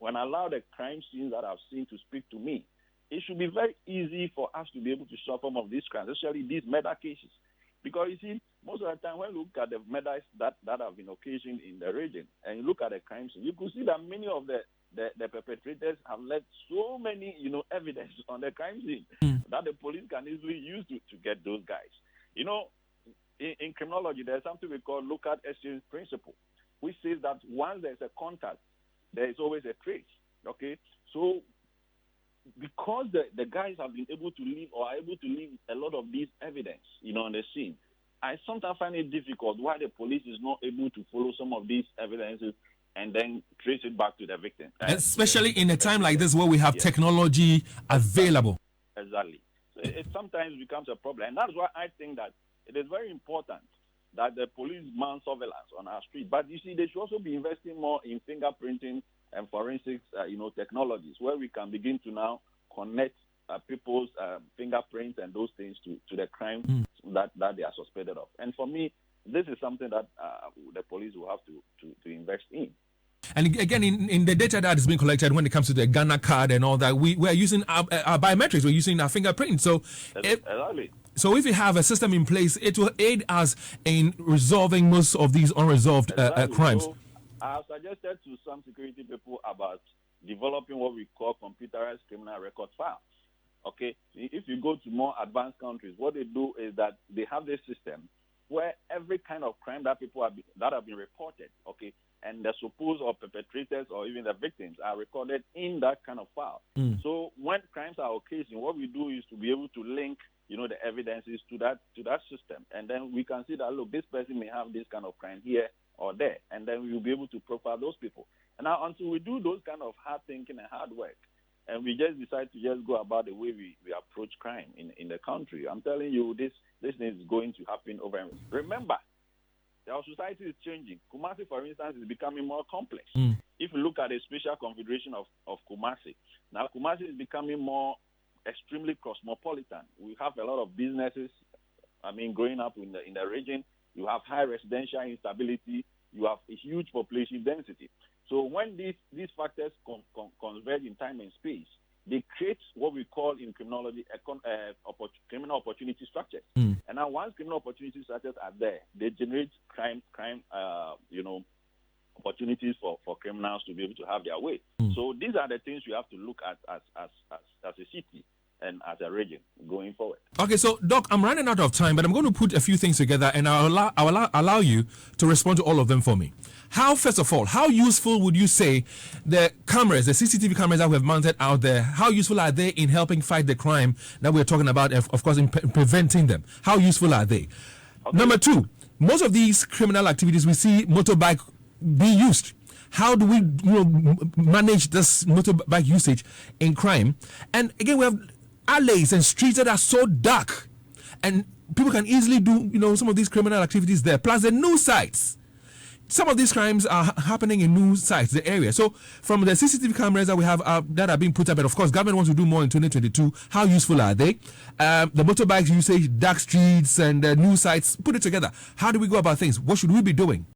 when I allow the crime scenes that I've seen to speak to me, it should be very easy for us to be able to solve some of these crimes, especially these murder cases. Because you see, most of the time when you look at the murders that have been occasioned in the region and you look at the crime scene, you could see that many of the perpetrators have left so many, evidence on the crime scene that the police can easily use to get those guys. In criminology, there's something we call lookout exchange principle, which says that once there's a contact, there is always a trace. Okay, so because the guys have been able to leave or are able to leave a lot of this evidence, on the scene, I sometimes find it difficult why the police is not able to follow some of these evidences and then trace it back to the victim. Especially in a time like this where we have technology available. Exactly. So it sometimes becomes a problem. And that's why I think that it is very important that the police mount surveillance on our street. But you see, they should also be investing more in fingerprinting and forensics, technologies, where we can begin to now connect people's fingerprints and those things to the crime that they are suspected of. And for me, this is something that the police will have to invest in. And again, in the data that is being collected when it comes to the Ghana card and all that, we're using our biometrics, we're using our fingerprint. So, if you have a system in place, it will aid us in resolving most of these unresolved crimes. So, I have suggested to some security people about developing what we call computerized criminal record files. Okay, if you go to more advanced countries, what they do is that they have this system where every kind of crime that have been reported, okay, and the supposed or perpetrators or even the victims are recorded in that kind of file. So when crimes are occasioned, what we do is to be able to link, the evidences to that system, and then we can see that, look, this person may have this kind of crime here or there, and then we will be able to profile those people. And now, until we do those kind of hard thinking and hard work, and we just decide to just go about the way we approach crime in the country, I'm telling you, this thing is going to happen over and over. Remember, our society is changing. Kumasi, for instance, is becoming more complex. If you look at the special configuration of Kumasi, now Kumasi is becoming more extremely cosmopolitan. We have a lot of businesses, growing up in the region. You have high residential instability. You have a huge population density. So when these factors converge in time and space, they create what we call in criminology criminal opportunity structures. And now once criminal opportunity structures are there, they generate crime opportunities for criminals to be able to have their way. So these are the things we have to look at as a city and as a region going forward. Okay, so Doc, I'm running out of time, but I'm going to put a few things together, and I'll allow you to respond to all of them for me. First of all, how useful would you say the cameras, the CCTV cameras that we have mounted out there, how useful are they in helping fight the crime that we're talking about, of course, in preventing them? How useful are they? Okay. Number two, most of these criminal activities, we see motorbike be used. How do we manage this motorbike usage in crime? And again, we have alleys and streets that are so dark, and people can easily do some of these criminal activities there. Plus the news sites, some of these crimes are happening in news sites, the area. So from the CCTV cameras that we have that are being put up, and of course government wants to do more in 2022, how useful are they? The motorbikes usage, dark streets, and news sites, put it together. How do we go about things? What should we be doing?